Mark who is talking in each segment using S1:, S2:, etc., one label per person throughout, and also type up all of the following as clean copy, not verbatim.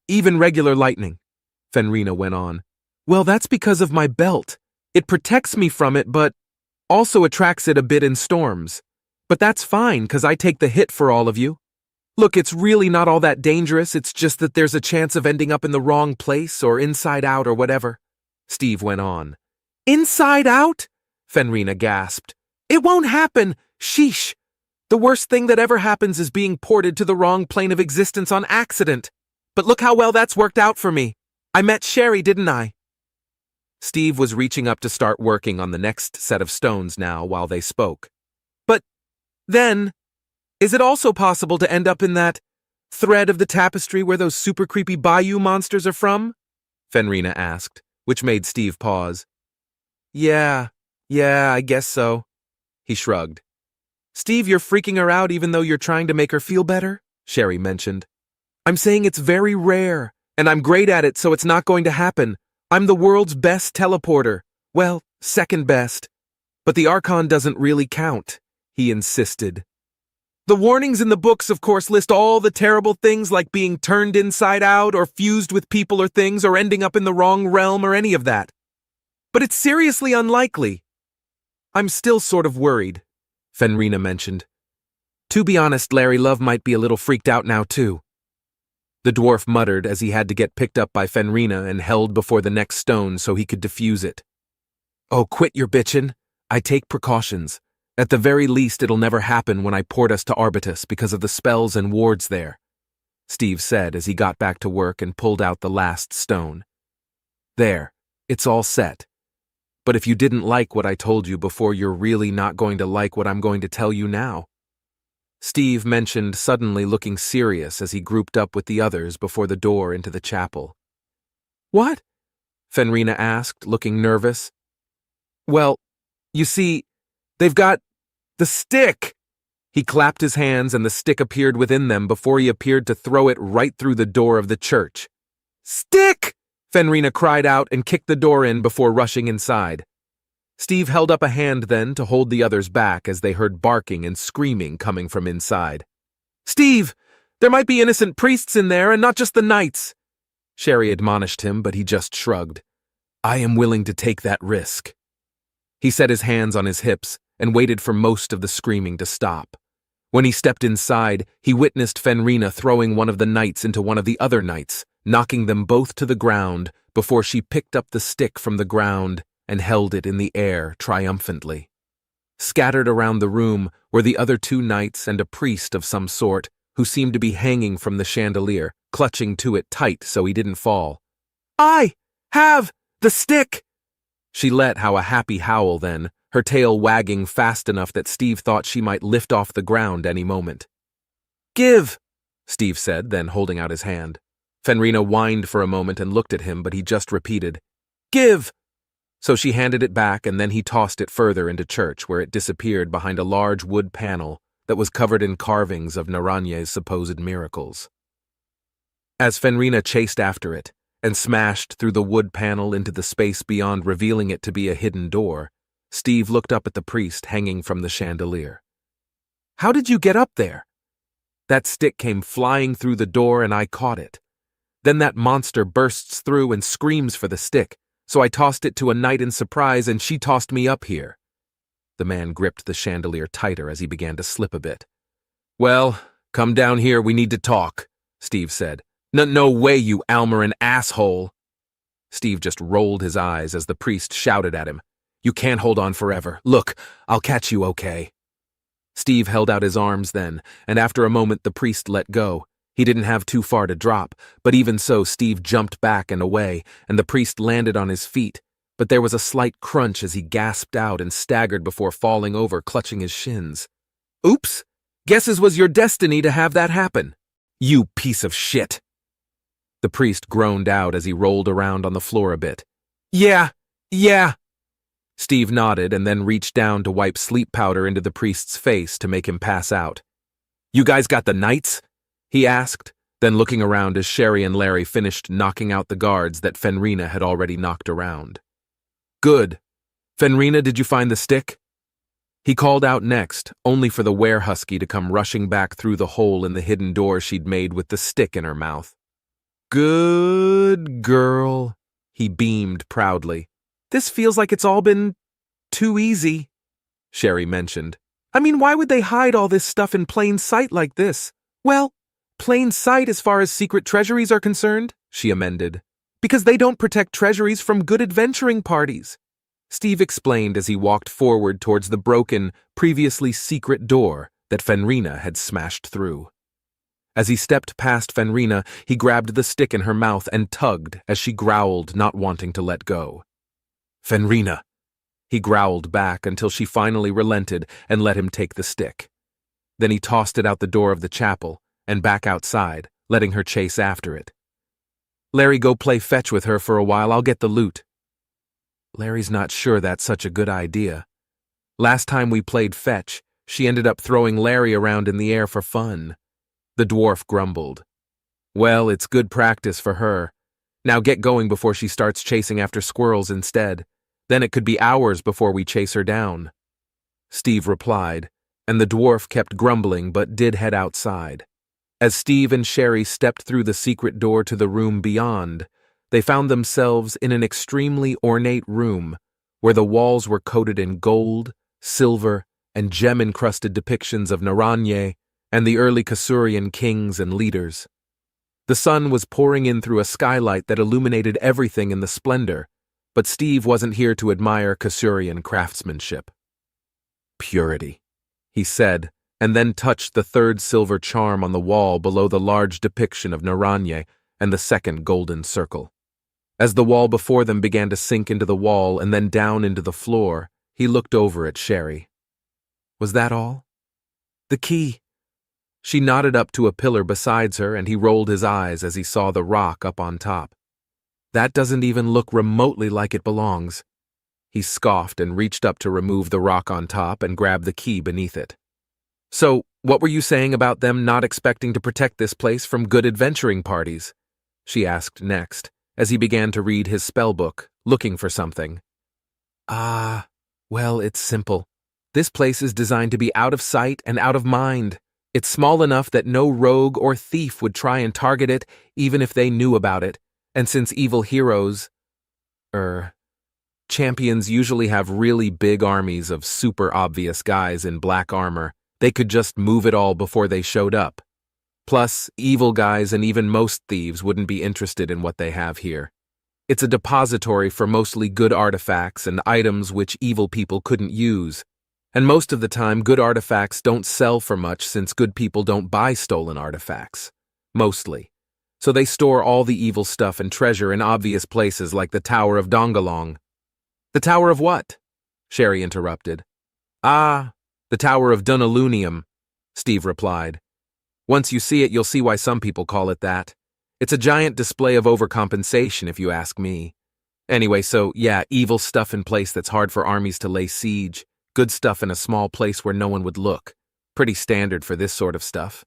S1: Even regular lightning, Fenrina went on. Well, that's because of my belt. It protects me from it, but also attracts it a bit in storms. But that's fine, 'cause I take the hit for all of you. Look, it's really not all that dangerous, it's just that there's a chance of ending up in the wrong place or inside out or whatever. Steve went on. Inside out? Fenrina gasped. It won't happen! Sheesh! The worst thing that ever happens is being ported to the wrong plane of existence on accident. But look how well that's worked out for me. I met Sherry, didn't I? Steve was reaching up to start working on the next set of stones now while they spoke. But then, is it also possible to end up in that thread of the tapestry where those super creepy bayou monsters are from? Fenrina asked, which made Steve pause. Yeah, I guess so. He shrugged. Steve, you're freaking her out even though you're trying to make her feel better? Sherry mentioned. I'm saying it's very rare, and I'm great at it, so it's not going to happen. I'm the world's best teleporter. Well, second best. But the Archon doesn't really count, he insisted. The warnings in the books, of course, list all the terrible things like being turned inside out or fused with people or things or ending up in the wrong realm or any of that. But it's seriously unlikely. I'm still sort of worried, Fenrina mentioned. To be honest, Larry Love might be a little freaked out now too. The dwarf muttered as he had to get picked up by Fenrina and held before the next stone so he could defuse it. Oh, quit your bitchin'. I take precautions. At the very least, it'll never happen when I port us to Arbitus because of the spells and wards there, Steve said as he got back to work and pulled out the last stone. There, it's all set. But if you didn't like what I told you before, you're really not going to like what I'm going to tell you now. Steve mentioned, suddenly looking serious as he grouped up with the others before the door into the chapel. What? Fenrina asked, looking nervous. Well, you see, they've got the stick. He clapped his hands and the stick appeared within them before he appeared to throw it right through the door of the church. Stick! Fenrina cried out and kicked the door in before rushing inside. Steve held up a hand then to hold the others back as they heard barking and screaming coming from inside. Steve, there might be innocent priests in there and not just the knights. Sherry admonished him, but he just shrugged. I am willing to take that risk. He set his hands on his hips and waited for most of the screaming to stop. When he stepped inside, he witnessed Fenrina throwing one of the knights into one of the other knights, knocking them both to the ground before she picked up the stick from the ground and held it in the air triumphantly. Scattered around the room were the other two knights and a priest of some sort who seemed to be hanging from the chandelier, clutching to it tight so he didn't fall. I have the stick! She let out a happy howl then, her tail wagging fast enough that Steve thought she might lift off the ground any moment. Give, Steve said, then holding out his hand. Fenrina whined for a moment and looked at him, but he just repeated, Give! So she handed it back and then he tossed it further into church where it disappeared behind a large wood panel that was covered in carvings of Naranye's supposed miracles. As Fenrina chased after it and smashed through the wood panel into the space beyond, revealing it to be a hidden door, Steve looked up at the priest hanging from the chandelier. How did you get up there? That stick came flying through the door and I caught it. Then that monster bursts through and screams for the stick, so I tossed it to a knight in surprise and she tossed me up here. The man gripped the chandelier tighter as he began to slip a bit. Well, come down here, we need to talk, Steve said. No way, you Almarin asshole. Steve just rolled his eyes as the priest shouted at him. You can't hold on forever. Look, I'll catch you, okay? Steve held out his arms then, and after a moment the priest let go. He didn't have too far to drop, but even so Steve jumped back and away, and the priest landed on his feet, but there was a slight crunch as he gasped out and staggered before falling over, clutching his shins. Oops! Guesses was your destiny to have that happen. You piece of shit! The priest groaned out as he rolled around on the floor a bit. Yeah. Steve nodded and then reached down to wipe sleep powder into the priest's face to make him pass out. You guys got the knights? He asked, then looking around as Sherry and Larry finished knocking out the guards that Fenrina had already knocked around. Good. Fenrina, did you find the stick? He called out next, only for the werehusky to come rushing back through the hole in the hidden door she'd made with the stick in her mouth. Good girl, he beamed proudly. This feels like it's all been too easy, Sherry mentioned. I mean, why would they hide all this stuff in plain sight like this? Well, plain sight as far as secret treasuries are concerned, she amended. Because they don't protect treasuries from good adventuring parties. Steve explained as he walked forward towards the broken, previously secret door that Fenrina had smashed through. As he stepped past Fenrina, he grabbed the stick in her mouth and tugged as she growled, not wanting to let go. Fenrina! He growled back until she finally relented and let him take the stick. Then he tossed it out the door of the chapel and back outside, letting her chase after it. Larry, go play fetch with her for a while, I'll get the loot. Larry's not sure that's such a good idea. Last time we played fetch, she ended up throwing Larry around in the air for fun. The dwarf grumbled. Well, it's good practice for her. Now get going before she starts chasing after squirrels instead. Then it could be hours before we chase her down. Steve replied, and the dwarf kept grumbling but did head outside. As Steve and Sherry stepped through the secret door to the room beyond, they found themselves in an extremely ornate room where the walls were coated in gold, silver, and gem-encrusted depictions of Naranye and the early Kasurian kings and leaders. The sun was pouring in through a skylight that illuminated everything in the splendor, but Steve wasn't here to admire Kasurian craftsmanship. Purity, he said, and then touched the third silver charm on the wall below the large depiction of Naranye and the second golden circle. As the wall before them began to sink into the wall and then down into the floor, he looked over at Sherry. Was that all? The key. She nodded up to a pillar beside her, and he rolled his eyes as he saw the rock up on top. That doesn't even look remotely like it belongs. He scoffed and reached up to remove the rock on top and grab the key beneath it. So, what were you saying about them not expecting to protect this place from good adventuring parties? She asked next, as he began to read his spellbook, looking for something. Well, it's simple. This place is designed to be out of sight and out of mind. It's small enough that no rogue or thief would try and target it, even if they knew about it. And since evil heroes, champions usually have really big armies of super obvious guys in black armor, they could just move it all before they showed up. Plus, evil guys and even most thieves wouldn't be interested in what they have here. It's a depository for mostly good artifacts and items which evil people couldn't use. And most of the time, good artifacts don't sell for much since good people don't buy stolen artifacts. Mostly. So they store all the evil stuff and treasure in obvious places like the Tower of Dongalong. The Tower of what? Sherry interrupted. The Tower of Dunalunium, Steve replied. Once you see it, you'll see why some people call it that. It's a giant display of overcompensation, if you ask me. Anyway, so yeah, evil stuff in place that's hard for armies to lay siege. Good stuff in a small place where no one would look. Pretty standard for this sort of stuff.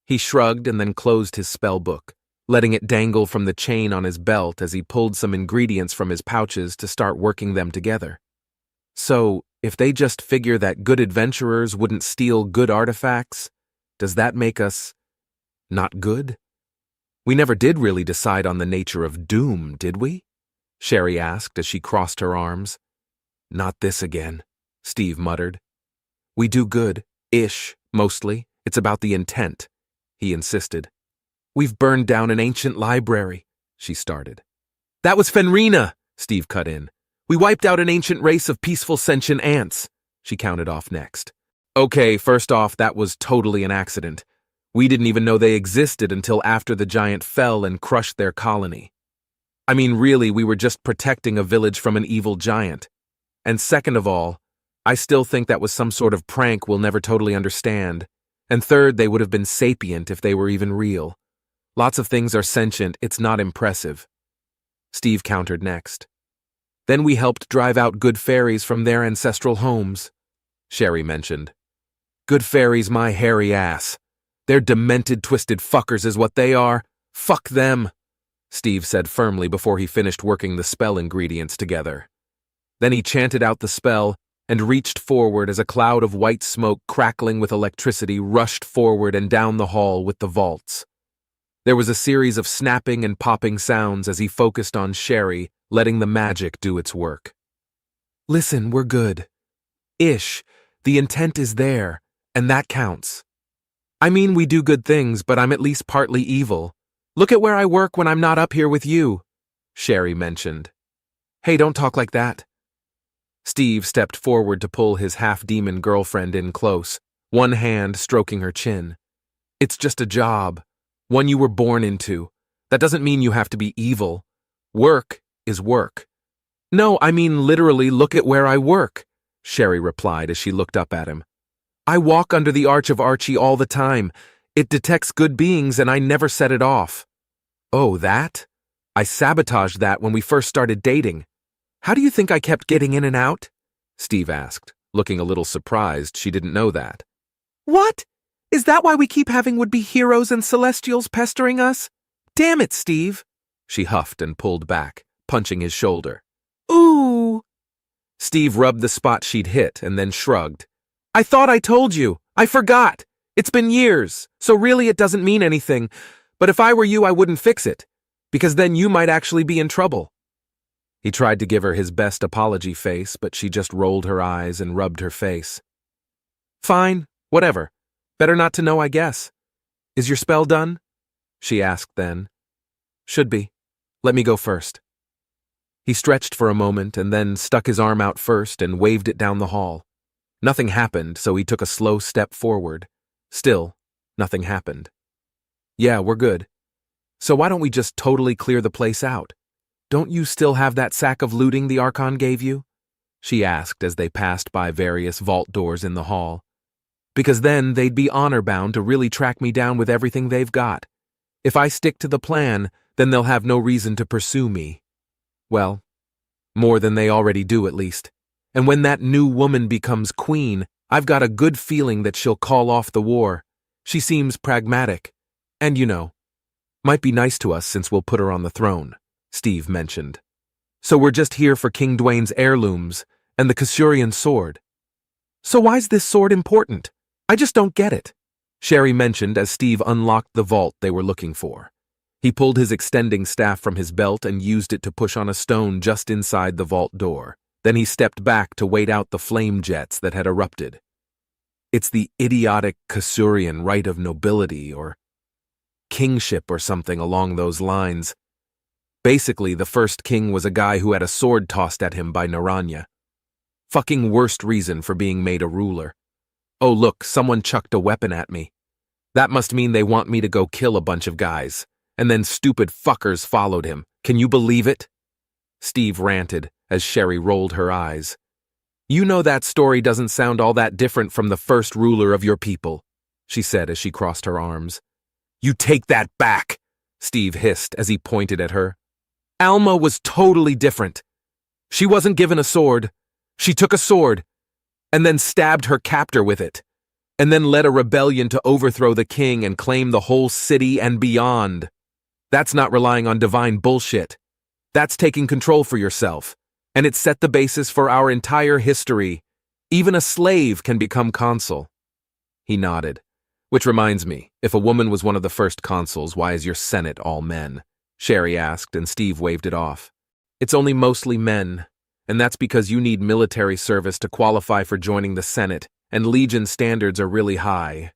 S1: He shrugged and then closed his spellbook, letting it dangle from the chain on his belt as he pulled some ingredients from his pouches to start working them together. So, if they just figure that good adventurers wouldn't steal good artifacts, does that make us not good? We never did really decide on the nature of doom, did we? Sherry asked as she crossed her arms. Not this again, Steve muttered. We do good-ish, mostly. It's about the intent, he insisted. We've burned down an ancient library, she started. That was Fenrina, Steve cut in. We wiped out an ancient race of peaceful sentient ants, she counted off next. Okay, first off, that was totally an accident. We didn't even know they existed until after the giant fell and crushed their colony. I mean, really, we were just protecting a village from an evil giant. And second of all, I still think that was some sort of prank we'll never totally understand. And third, they would have been sapient if they were even real. Lots of things are sentient, it's not impressive. Steve countered next. Then we helped drive out good fairies from their ancestral homes, Sherry mentioned. Good fairies, my hairy ass. They're demented, twisted fuckers is what they are. Fuck them, Steve said firmly before he finished working the spell ingredients together. Then he chanted out the spell and reached forward as a cloud of white smoke crackling with electricity rushed forward and down the hall with the vaults. There was a series of snapping and popping sounds as he focused on Sherry, letting the magic do its work. Listen, we're good. Ish. The intent is there, and that counts. I mean, we do good things, but I'm at least partly evil. Look at where I work when I'm not up here with you, Sherry mentioned. Hey, don't talk like that. Steve stepped forward to pull his half-demon girlfriend in close, one hand stroking her chin. It's just a job, one you were born into. That doesn't mean you have to be evil. Work is work. No, I mean literally look at where I work, Sherry replied as she looked up at him. I walk under the arch of Archie all the time. It detects good beings and I never set it off. Oh, that? I sabotaged that when we first started dating. How do you think I kept getting in and out? Steve asked, looking a little surprised she didn't know that. What? Is that why we keep having would-be heroes and celestials pestering us? Damn it, Steve, she huffed and pulled back, punching his shoulder. Ooh. Steve rubbed the spot she'd hit and then shrugged. I thought I told you. I forgot. It's been years, so really it doesn't mean anything. But if I were you, I wouldn't fix it, because then you might actually be in trouble. He tried to give her his best apology face, but she just rolled her eyes and rubbed her face. Fine, whatever. Better not to know, I guess. Is your spell done? She asked then. Should be. Let me go first. He stretched for a moment and then stuck his arm out first and waved it down the hall. Nothing happened, so he took a slow step forward. Still, nothing happened. Yeah, we're good. So why don't we just totally clear the place out? Don't you still have that sack of looting the Archon gave you? She asked as they passed by various vault doors in the hall. Because then they'd be honor-bound to really track me down with everything they've got. If I stick to the plan, then they'll have no reason to pursue me. Well, more than they already do at least. And when that new woman becomes queen, I've got a good feeling that she'll call off the war. She seems pragmatic. And might be nice to us since we'll put her on the throne, Steve mentioned. So we're just here for King Dwayne's heirlooms and the Kasurian sword. So why's this sword important? I just don't get it, Sherry mentioned as Steve unlocked the vault they were looking for. He pulled his extending staff from his belt and used it to push on a stone just inside the vault door. Then he stepped back to wait out the flame jets that had erupted. It's the idiotic Kasurian right of nobility or kingship or something along those lines. Basically, the first king was a guy who had a sword tossed at him by Naranya. Fucking worst reason for being made a ruler. Oh look, someone chucked a weapon at me. That must mean they want me to go kill a bunch of guys. And then stupid fuckers followed him. Can you believe it? Steve ranted as Sherry rolled her eyes. You know that story doesn't sound all that different from the first ruler of your people, she said as she crossed her arms. You take that back, Steve hissed as he pointed at her. Alma was totally different. She wasn't given a sword. She took a sword and then stabbed her captor with it, and then led a rebellion to overthrow the king and claim the whole city and beyond. That's not relying on divine bullshit. That's taking control for yourself, and it set the basis for our entire history. Even a slave can become consul. He nodded. Which reminds me, if a woman was one of the first consuls, why is your Senate all men? Sherry asked, and Steve waved it off. It's only mostly men, and that's because you need military service to qualify for joining the Senate, and Legion standards are really high.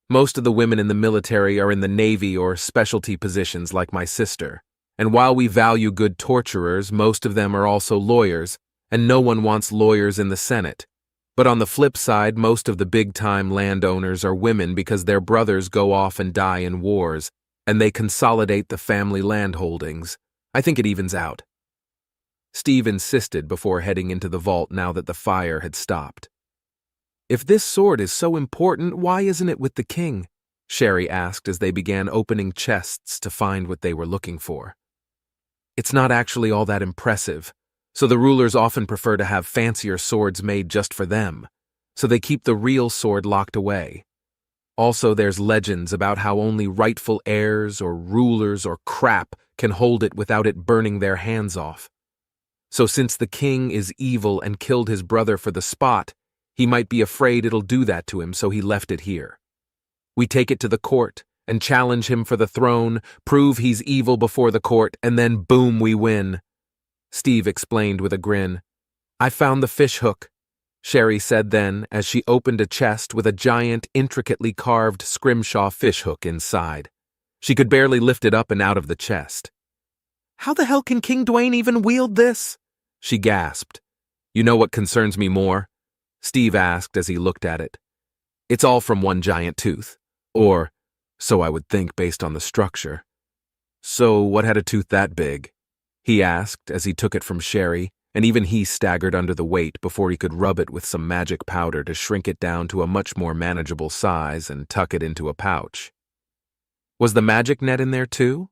S1: Most of the women in the military are in the Navy or specialty positions like my sister. And while we value good torturers, most of them are also lawyers, and no one wants lawyers in the Senate. But on the flip side, most of the big-time landowners are women because their brothers go off and die in wars, and they consolidate the family land holdings. I think it evens out. Steve insisted before heading into the vault now that the fire had stopped. If this sword is so important, why isn't it with the king? Sherry asked as they began opening chests to find what they were looking for. It's not actually all that impressive, so the rulers often prefer to have fancier swords made just for them, so they keep the real sword locked away. Also, there's legends about how only rightful heirs or rulers or crap can hold it without it burning their hands off. So since the king is evil and killed his brother for the spot, he might be afraid it'll do that to him, so he left it here. We take it to the court, and challenge him for the throne, prove he's evil before the court, and then boom, we win. Steve explained with a grin. I found the fish hook, Sherry said then as she opened a chest with a giant, intricately carved scrimshaw fish hook inside. She could barely lift it up and out of the chest. How the hell can King Dwayne even wield this? She gasped. You know what concerns me more? Steve asked as he looked at it. It's all from one giant tooth. Or, so I would think based on the structure. So what had a tooth that big? He asked as he took it from Sherry, and even he staggered under the weight before he could rub it with some magic powder to shrink it down to a much more manageable size and tuck it into a pouch. Was the magic net in there too?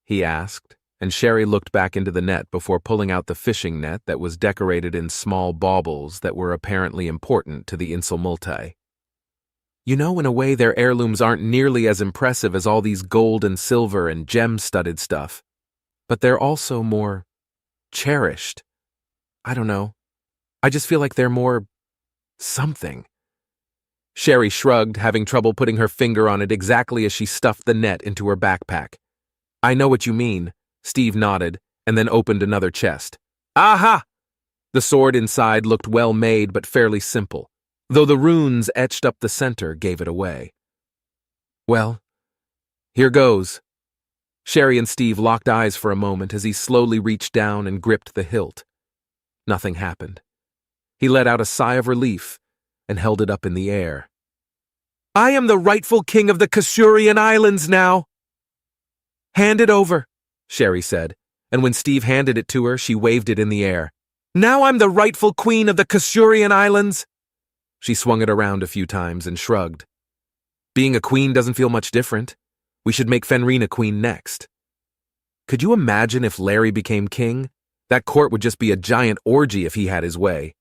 S1: He asked, and Sherry looked back into the net before pulling out the fishing net that was decorated in small baubles that were apparently important to the Insel Multi. You know, in a way, their heirlooms aren't nearly as impressive as all these gold and silver and gem-studded stuff, but they're also more cherished. I don't know. I just feel like they're more something. Sherry shrugged, having trouble putting her finger on it exactly as she stuffed the net into her backpack. I know what you mean, Steve nodded, and then opened another chest. Aha! The sword inside looked well made but fairly simple, though the runes etched up the center gave it away. Well, here goes. Sherry and Steve locked eyes for a moment as he slowly reached down and gripped the hilt. Nothing happened. He let out a sigh of relief and held it up in the air. I am the rightful king of the Kasurian Islands now. Hand it over, Sherry said, and when Steve handed it to her, she waved it in the air. Now I'm the rightful queen of the Kasurian Islands. She swung it around a few times and shrugged. Being a queen doesn't feel much different. We should make Fenrina queen next. Could you imagine if Larry became king? That court would just be a giant orgy if he had his way.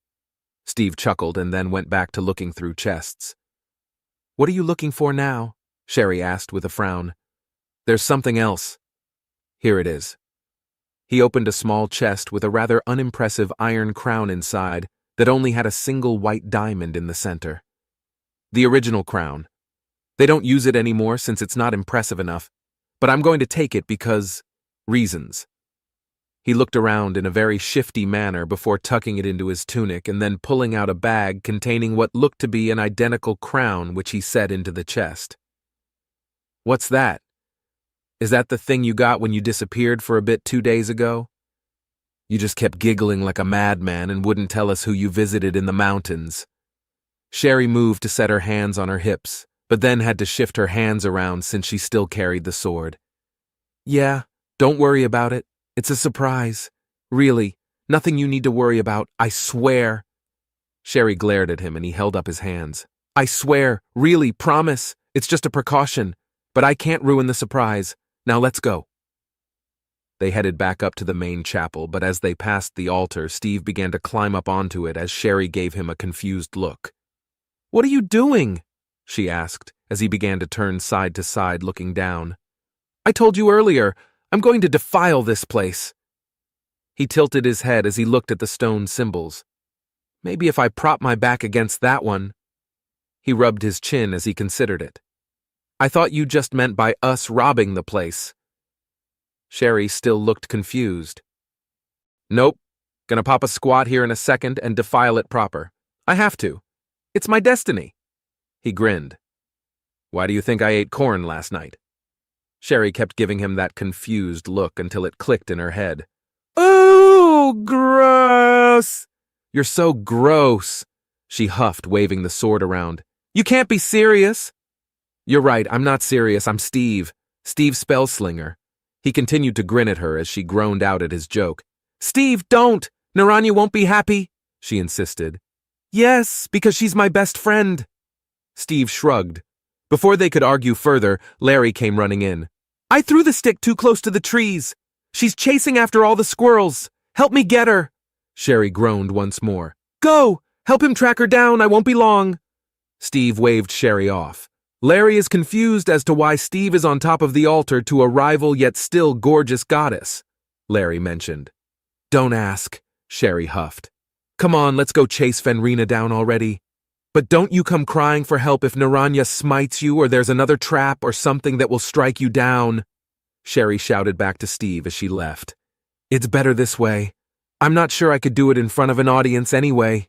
S1: Steve chuckled and then went back to looking through chests. What are you looking for now? Sherry asked with a frown. There's something else. Here it is. He opened a small chest with a rather unimpressive iron crown inside that only had a single white diamond in the center. The original crown. They don't use it anymore since it's not impressive enough, but I'm going to take it because reasons. He looked around in a very shifty manner before tucking it into his tunic and then pulling out a bag containing what looked to be an identical crown which he set into the chest. What's that? Is that the thing you got when you disappeared for a bit 2 days ago? You just kept giggling like a madman and wouldn't tell us who you visited in the mountains. Sherry moved to set her hands on her hips, but then had to shift her hands around since she still carried the sword. Yeah, don't worry about it. It's a surprise. Really, nothing you need to worry about, I swear. Sherry glared at him and he held up his hands. I swear, really, promise. It's just a precaution, but I can't ruin the surprise. Now let's go. They headed back up to the main chapel, but as they passed the altar, Steve began to climb up onto it as Sherry gave him a confused look. What are you doing? She asked as he began to turn side to side looking down. I told you earlier, I'm going to defile this place. He tilted his head as he looked at the stone symbols. Maybe if I prop my back against that one. He rubbed his chin as he considered it. I thought you just meant by us robbing the place. Sherry still looked confused. Nope. Gonna pop a squat here in a second and defile it proper. I have to. It's my destiny. He grinned. Why do you think I ate corn last night? Sherry kept giving him that confused look until it clicked in her head. Ooh, gross! You're so gross, she huffed, waving the sword around. You can't be serious. You're right, I'm not serious, I'm Steve. Steve Spellslinger. He continued to grin at her as she groaned out at his joke. Steve, don't! Naranya won't be happy, she insisted. Yes, because she's my best friend. Steve shrugged. Before they could argue further, Larry came running in. I threw the stick too close to the trees. She's chasing after all the squirrels. Help me get her. Sherry groaned once more. Go! Help him track her down, I won't be long. Steve waved Sherry off. Larry is confused as to why Steve is on top of the altar to a rival yet still gorgeous goddess, Larry mentioned. Don't ask, Sherry huffed. Come on, let's go chase Fenrina down already. But don't you come crying for help if Naranya smites you or there's another trap or something that will strike you down, Sherry shouted back to Steve as she left. It's better this way. I'm not sure I could do it in front of an audience anyway.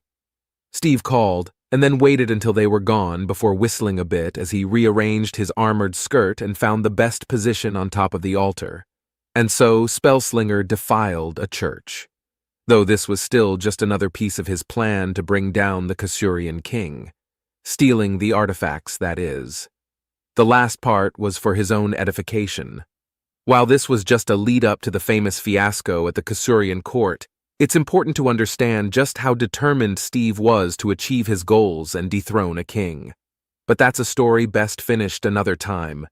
S1: Steve called, and then waited until they were gone before whistling a bit as he rearranged his armored skirt and found the best position on top of the altar. And so Spellslinger defiled a church, though this was still just another piece of his plan to bring down the Kasurian king, stealing the artifacts, that is. The last part was for his own edification. While this was just a lead-up to the famous fiasco at the Kasurian court, it's important to understand just how determined Steve was to achieve his goals and dethrone a king. But that's a story best finished another time.